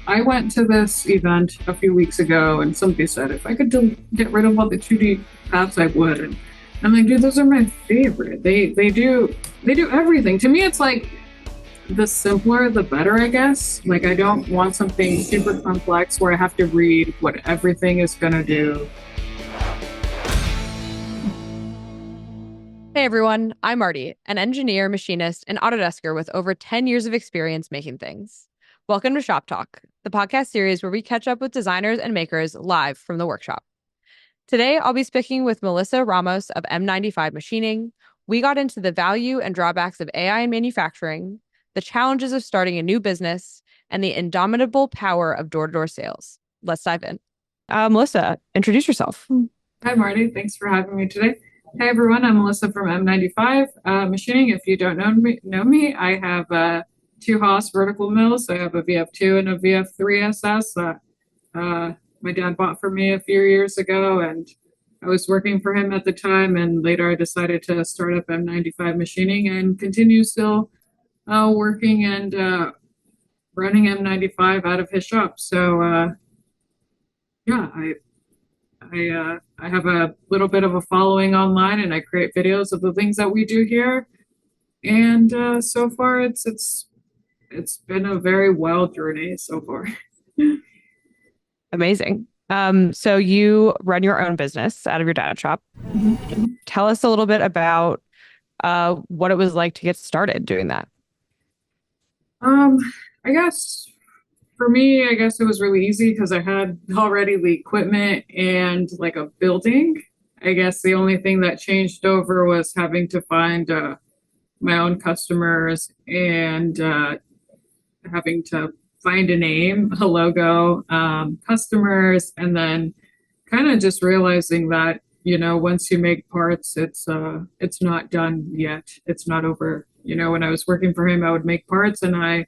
I went to this event a few weeks ago and somebody said if I could get rid of all the 2D paths, I would. And I'm like, dude, those are my favorite. They do everything. To me, it's like the simpler, the better, I guess. Like, I don't want something super complex where I have to read what everything is going to do. Hey everyone, I'm Marty, an engineer, machinist, and Autodesker with over 10 years of experience making things. Welcome to Shop Talk, the podcast series where we catch up with designers and makers live from the workshop. Today, I'll be speaking with Melissa Ramos of M95 Machining. We got into the value and drawbacks of AI in manufacturing, the challenges of starting a new business, and the indomitable power of door-to-door sales. Let's dive in. Melissa, introduce yourself. Hi, Marty. Thanks for having me today. Hey, everyone. I'm Melissa from M95 Machining. If you don't know me, I have two Haas vertical mills. I have a VF2 and a VF3 SS that my dad bought for me a few years ago, and I was working for him at the time. And later, I decided to start up M95 Machining and continue still working and running M95 out of his shop. So yeah, I have a little bit of a following online, and I create videos of the things that we do here. And so far, it's been a very wild journey so far. Amazing. So you run your own business out of your dad's shop. Mhm. Tell us a little bit about what it was like to get started doing that. Um, I guess for me, I guess it was really easy because I had already the equipment and like a building. I guess the only thing that changed over was having to find my own customers and having to find a name, a logo, customers, and then kind of just realizing that once you make parts, it's not done yet. It's not over. When I was working for him, I would make parts, and I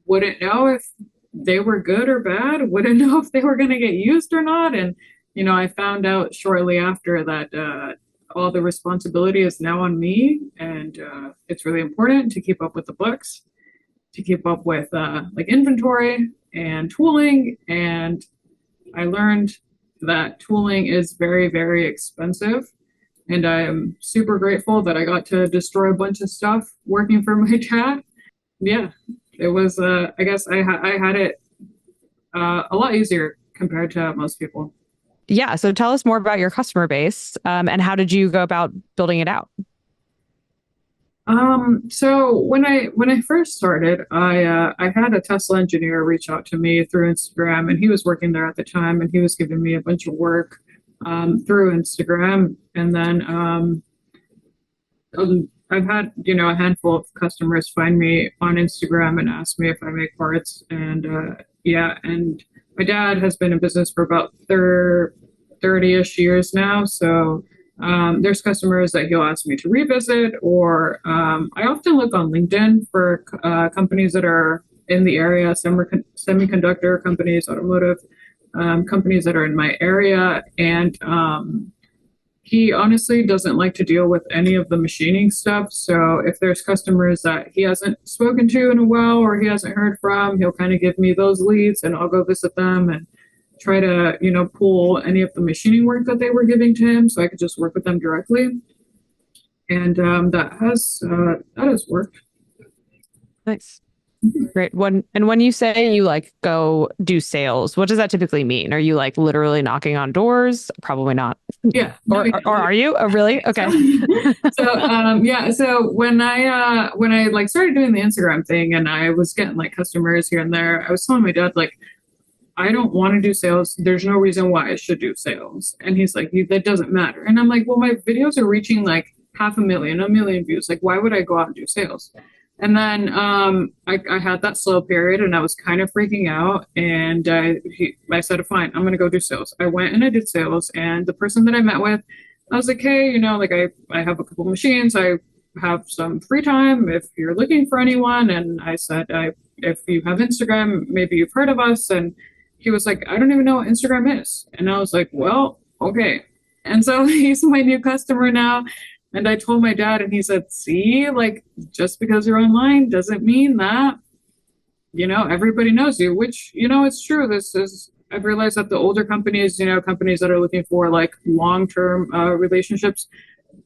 wouldn't know if they were good or bad. Wouldn't know if they were going to get used or not. And I found out shortly after that all the responsibility is now on me, and it's really important to keep up with the books, to keep up with like inventory and tooling. And I learned that tooling is very, very expensive. And I am super grateful that I got to destroy a bunch of stuff working for my dad. Yeah, it was, I guess I had it a lot easier compared to most people. Yeah. So tell us more about your customer base, and how did you go about building it out? So when I first started, I had a Tesla engineer reach out to me through Instagram, and he was working there at the time, and he was giving me a bunch of work through Instagram. And then I've had a handful of customers find me on Instagram and ask me if I make parts, and yeah, and my dad has been in business for about 30-ish years now, so there's customers that he'll ask me to revisit, or I often look on LinkedIn for companies that are in the area, semiconductor companies, automotive companies that are in my area. And he honestly doesn't like to deal with any of the machining stuff. So if there's customers that he hasn't spoken to in a while or he hasn't heard from, he'll kind of give me those leads, and I'll go visit them and try to, pull any of the machining work that they were giving to him so I could just work with them directly. And that has worked. Nice. Great. When you say you like go do sales, what does that typically mean? Are you like literally knocking on doors? Probably not. Yeah. Or No, yeah. or are you? Oh, really? Okay. Yeah. So when I like started doing the Instagram thing and I was getting like customers here and there, I was telling my dad, like, I don't want to do sales. There's no reason why I should do sales. And he's like, that doesn't matter. And I'm like, well, my videos are reaching like 500,000, a million views. Like, why would I go out and do sales? And then I had that slow period, and I was kind of freaking out. And I said, fine, I'm going to go do sales. I went and I did sales. And the person that I met with, I was like, hey, like I have a couple machines. I have some free time if you're looking for anyone. And I said, if you have Instagram, maybe you've heard of us. And he was like, I don't even know what Instagram is. And I was like, well, okay. And so he's my new customer now. And I told my dad, and he said, see, like, just because you're online doesn't mean that everybody knows you, which, it's true. I've realized that the older companies, companies that are looking for like long-term relationships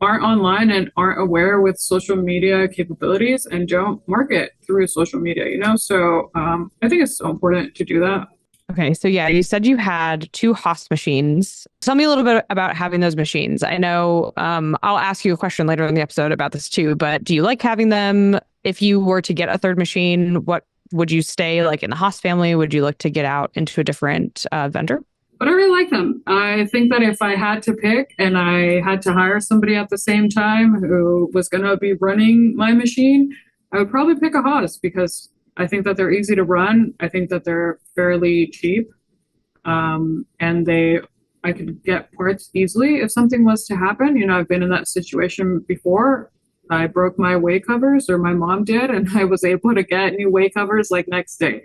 aren't online and aren't aware with social media capabilities and don't market through social media, So I think it's so important to do that. Okay, so yeah, you said you had two Haas machines. Tell me a little bit about having those machines. I know I'll ask you a question later in the episode about this too, but do you like having them? If you were to get a third machine, what would you stay like in the Haas family? Would you look to get out into a different vendor? But I really like them. I think that if I had to pick and I had to hire somebody at the same time who was going to be running my machine, I would probably pick a Haas because I think that they're easy to run. I think that they're fairly cheap, and I could get parts easily if something was to happen. I've been in that situation before. I broke my way covers, or my mom did, and I was able to get new way covers like next day.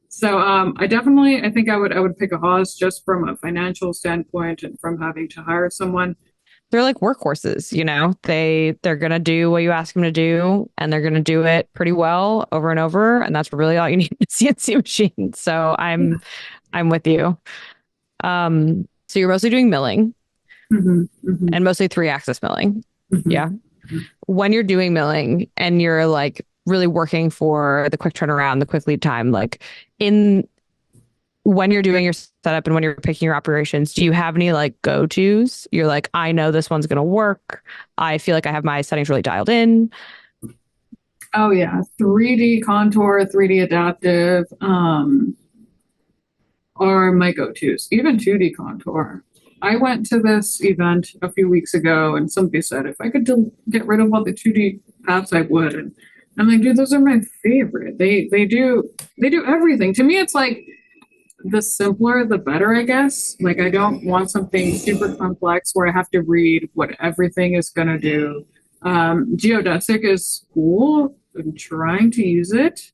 So I think I would pick a Haas just from a financial standpoint and from having to hire someone. They're like workhorses, they're gonna do what you ask them to do, and they're gonna do it pretty well over and over, and that's really all you need in a CNC machine. So I'm with you. So you're mostly doing milling, and mostly 3-axis milling. Yeah. When you're doing milling and you're like really working for the quick turnaround, the quick lead time, like when you're doing your setup and when you're picking your operations, do you have any like go-tos? You're like, I know this one's going to work. I feel like I have my settings really dialed in. Oh yeah. 3D contour, 3D adaptive, are my go-tos. Even 2D contour. I went to this event a few weeks ago and somebody said if I could get rid of all the 2D paths, I would. And I'm like, dude, those are my favorite. They do everything. To me, it's like the simpler, the better, I guess. Like I don't want something super complex where I have to read what everything is gonna do. Geodesic is cool. I'm trying to use it.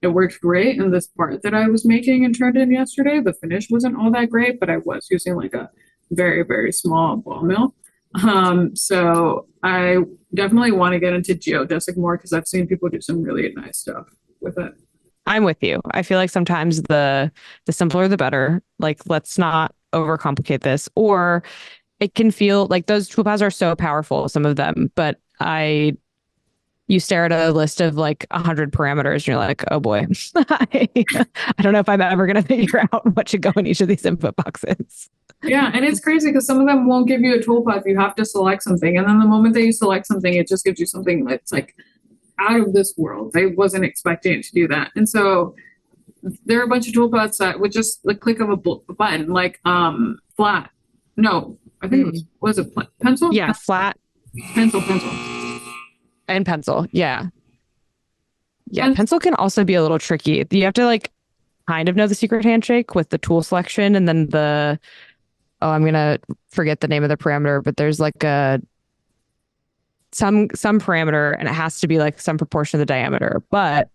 It worked great in this part that I was making and turned in yesterday. The finish wasn't all that great, but I was using like a very, very small ball mill. So I definitely want to get into geodesic more because I've seen people do some really nice stuff with it. I'm with you. I feel like sometimes the simpler the better. Like let's not overcomplicate this. Or it can feel like those toolpaths are so powerful, some of them, but you stare at a list of like 100 parameters and you're like, oh boy, I don't know if I'm ever going to figure out what should go in each of these input boxes. Yeah, and it's crazy because some of them won't give you a toolpath. You have to select something. And then the moment that you select something, it just gives you something that's like out of this world. I wasn't expecting it to do that. And so there are a bunch of toolpaths that with just the click of a button, like flat. No, I think it was pencil? Yeah, flat. Pencil. And pencil. Yeah. Yeah. Pencil can also be a little tricky. You have to like kind of know the secret handshake with the tool selection and then I'm going to forget the name of the parameter, but there's like some parameter and it has to be like some proportion of the diameter. But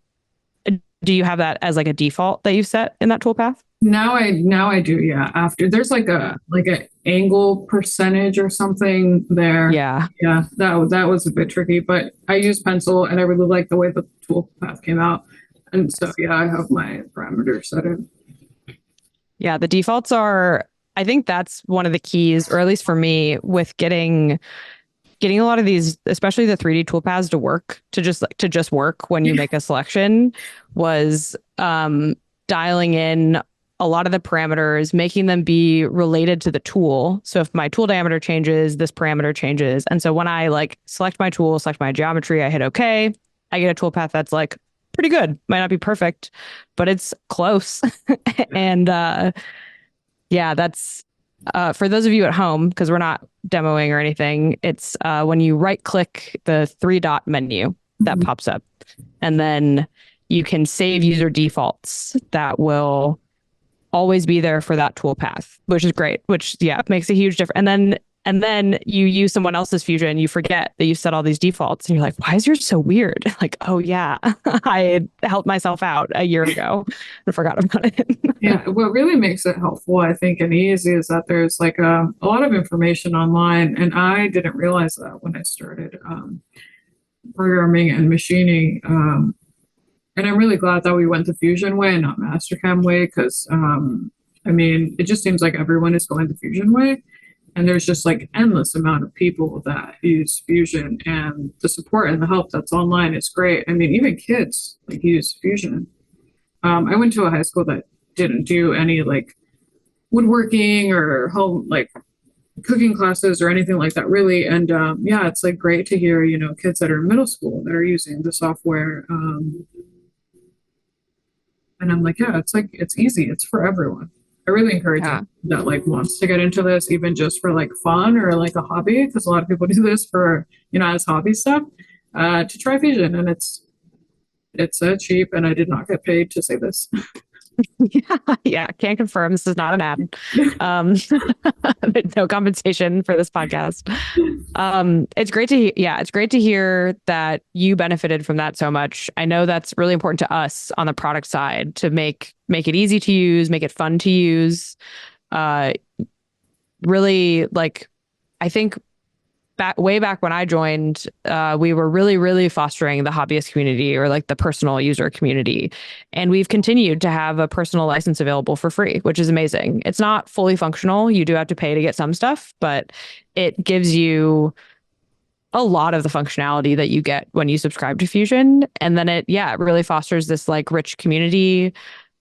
do you have that as like a default that you set in that toolpath? Now I do, yeah. After there's like an angle percentage or something there. Yeah. Yeah, that was a bit tricky, but I use pencil and I really like the way the toolpath came out. And so yeah, I have my parameters set in. Yeah, the defaults are, I think that's one of the keys, or at least for me, with getting a lot of these, especially the 3D toolpaths to just work when you make a selection, was dialing in a lot of the parameters, making them be related to the tool. So if my tool diameter changes, this parameter changes. And so when I like select my tool, select my geometry, I hit OK, I get a toolpath that's like pretty good. Might not be perfect, but it's close. And yeah, that's for those of you at home, because we're not demoing or anything, it's when you right click the 3-dot menu that pops up, and then you can save user defaults that will always be there for that toolpath, which is great, which makes a huge difference. And then you use someone else's Fusion, you forget that you set all these defaults and you're like, why is yours so weird? Like, oh yeah, I helped myself out a year ago and forgot about it. Yeah, what really makes it helpful, I think, and easy is that there's like a lot of information online, and I didn't realize that when I started programming and machining. And I'm really glad that we went the Fusion way and not Mastercam way because, I mean, it just seems like everyone is going the Fusion way. And there's just like endless amount of people that use Fusion, and the support and the help that's online is great. I mean, even kids like use Fusion. I went to a high school that didn't do any like woodworking or home like cooking classes or anything like that really. And yeah, it's like great to hear, you know, kids that are in middle school that are using the software. And I'm like, yeah, it's like it's easy, it's for everyone. I really encourage Yeah. it that like wants to get into this even just for like fun or like a hobby, because a lot of people do this for, you know, as hobby stuff, to try Fusion. And it's cheap, and I did not get paid to say this. Yeah, yeah, can't confirm. This is not an ad. Um, there's no compensation for this podcast. It's great to yeah, it's great to hear that you benefited from that so much. I know that's really important to us on the product side to make it easy to use, make it fun to use. Uh, really like, I think way back when I joined, we were really fostering the hobbyist community or like the personal user community. And we've continued to have a personal license available for free, which is amazing. It's not fully functional. You do have to pay to get some stuff, but it gives you a lot of the functionality that you get when you subscribe to Fusion. And then it really fosters this like rich community.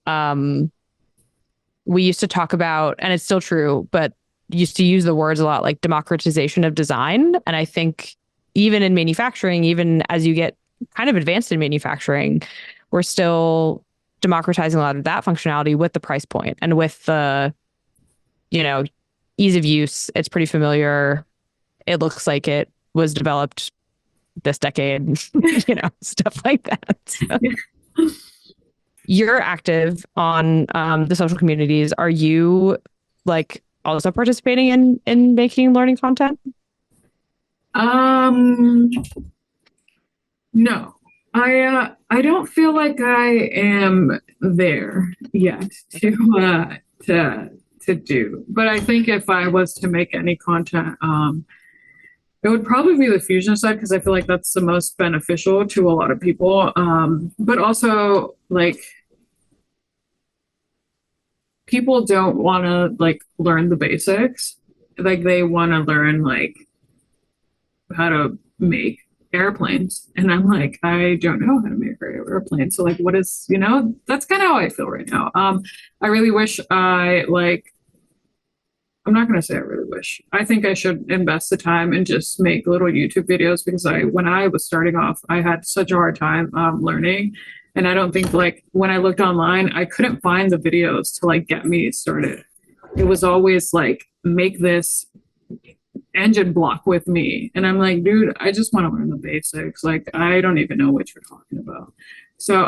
Um, we used to talk about, and it's still true, but used to use the words a lot like democratization of design. And I think even in manufacturing, even as you get kind of advanced in manufacturing, we're still democratizing a lot of that functionality with the price point and with the, you know, ease of use. It's pretty familiar. It looks like it was developed this decade, you know, stuff like that. So, you're active on the social communities. Are you like also participating in making learning content? Um, no, I don't feel like I am there yet to do. But I think if I was to make any content, it would probably be the Fusion side because I feel like that's the most beneficial to a lot of people. But also like people don't want to like learn the basics. Like they want to learn like how to make airplanes. And I'm like, I don't know how to make airplanes. So like what is, you know, that's kind of how I feel right now. I really wish I like I'm not going to say I really wish. I think I should invest the time and just make little YouTube videos because when I was starting off, I had such a hard time learning. And I don't think like when I looked online, I couldn't find the videos to like get me started. It was always like, make this engine block with me. And I'm like, dude, I just want to learn the basics. Like, I don't even know what you're talking about. So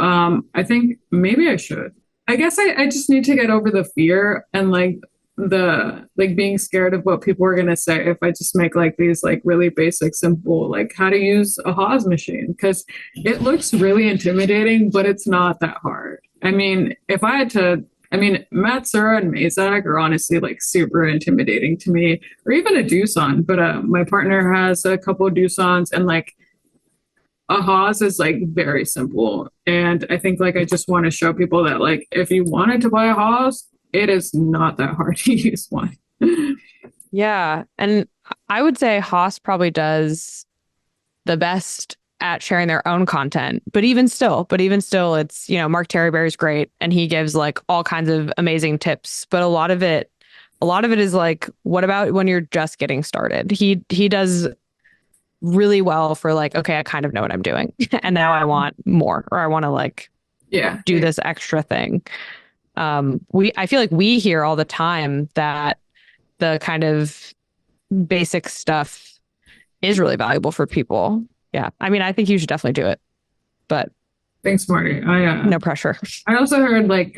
I think maybe I should. I guess I just need to get over the fear and like the like being scared of what people are gonna say if I just make like these like really basic, simple, like how to use a Haas machine because it looks really intimidating, but it's not that hard. I mean, if I had to, I mean, Matsura and Mazak are honestly like super intimidating to me, or even a Doosan. But my partner has a couple of Doosans, and like a Haas is like very simple. And I think like I just want to show people that like if you wanted to buy a Haas, it is not that hard to use one. Yeah. And I would say Haas probably does the best at sharing their own content. But even still, it's, you know, Mark Terryberry is great and he gives like all kinds of amazing tips. But a lot of it is like, what about when you're just getting started? He does really well for like, okay, I kind of know what I'm doing. And now I want more, or I want to like do this extra thing. I feel like we hear all the time that the kind of basic stuff is really valuable for people. Yeah. I mean, I think you should definitely do it, but thanks, Marty. No pressure. I also heard like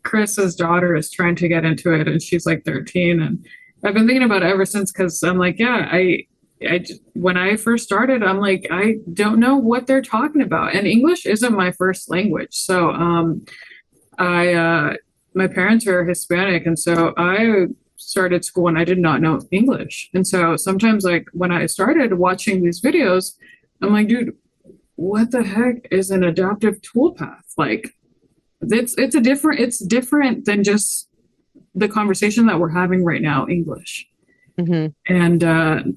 Chris's daughter is trying to get into it and she's like 13. And I've been thinking about it ever since because I'm like, yeah, when I first started, I'm like, I don't know what they're talking about. And English isn't my first language. So my parents are Hispanic, and so I started school and I did not know English. And so sometimes like when I started watching these videos, I'm like, dude, what the heck is an adaptive toolpath? Like it's different than just the conversation that we're having right now, English. Mm-hmm. And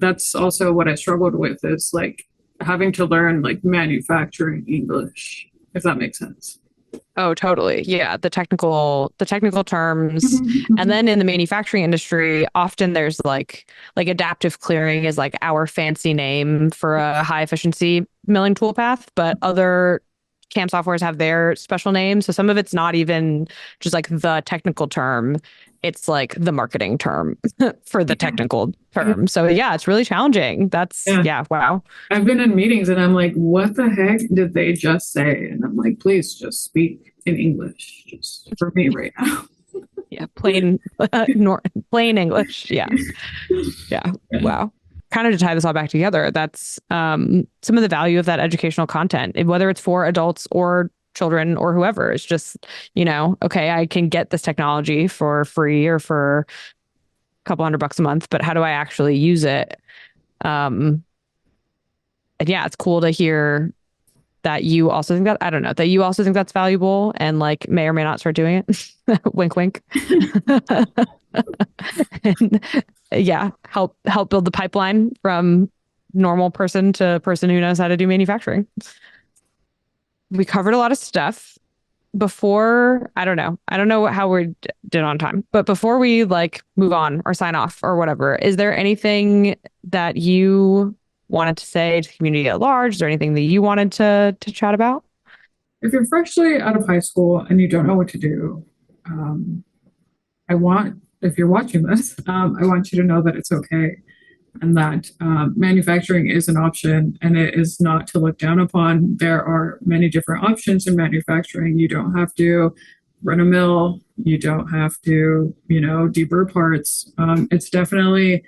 that's also what I struggled with, is like having to learn like manufacturing English, if that makes sense. Oh, totally. Yeah, the technical terms. Mhm, And mhm. then in the manufacturing industry, often there's like adaptive clearing is like our fancy name for a high efficiency milling toolpath, but other CAM softwares have their special names. So some of it's not even just like the technical term. It's like the marketing term for the Yeah, technical yeah, term. So yeah, it's really challenging. That's yeah. yeah, wow. I've been in meetings and I'm like, what the heck did they just say? And I'm like, please just speak in English, just for me right now. Yeah, plain plain English. Yeah. Yeah. Yeah. Wow. Kind of to tie this all back together, that's some of the value of that educational content, whether it's for adults or children or whoever. It's just, okay, I can get this technology for free or for a couple $100 a month, but how do I actually use it? And yeah, it's cool to hear that you also think that, I don't know, that you also think that's valuable and like may or may not start doing it. Wink, wink. And yeah, help build the pipeline from normal person to person who knows how to do manufacturing. We covered a lot of stuff before. I don't know how we did on time, but before we like move on or sign off or whatever, is there anything that you wanted to say to the community at large? Is there anything that you wanted to chat about? If you're freshly out of high school and you don't know what to do, um, if you're watching this, I want you to know that it's okay, and that manufacturing is an option and it is not to look down upon. There are many different options in manufacturing. You don't have to run a mill. You don't have to, deburr parts. It's definitely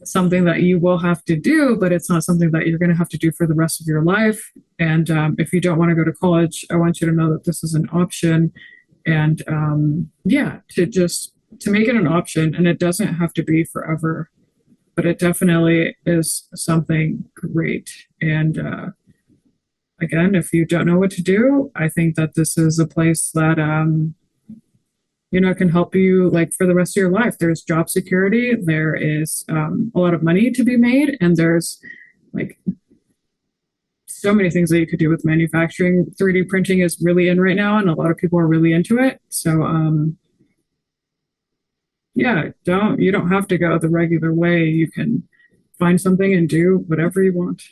something that you will have to do, but it's not something that you're going to have to do for the rest of your life. And if you don't want to go to college, I want you to know that this is an option. And yeah, to make it an option, and it doesn't have to be forever, but it definitely is something great. And again, if you don't know what to do, I think that this is a place that can help you like for the rest of your life. There's job security, there is a lot of money to be made, and there's like so many things that you could do with manufacturing. 3D printing is really in right now, and a lot of people are really into it. So yeah, you don't have to go the regular way. You can find something and do whatever you want.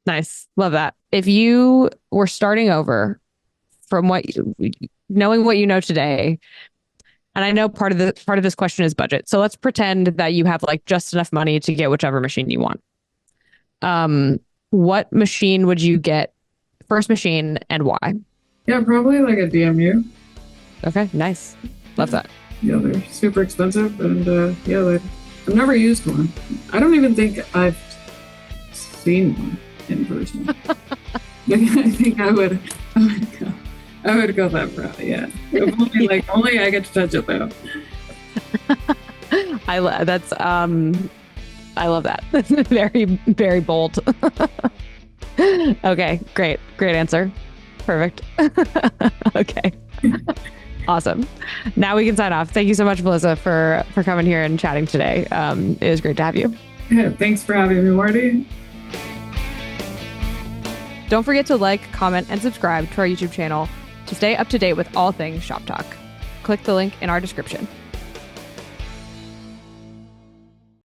Nice. Love that. If you were starting over from knowing what you know today, and I know part of this question is budget. So let's pretend that you have like just enough money to get whichever machine you want. What machine would you get? First machine and why? Yeah, probably like a DMU. Okay, nice. Love that. Yeah, they're super expensive, and yeah, I've never used one. I don't even think I've seen one in person. I think I would go that route. Yeah, only I get to touch it though. I love that. That's very, very bold. Okay, great answer. Perfect. Okay. Awesome. Now we can sign off. Thank you so much, Melissa, for coming here and chatting today. It was great to have you. Yeah, thanks for having me, Marty. Don't forget to like, comment, and subscribe to our YouTube channel to stay up to date with all things Shop Talk. Click the link in our description.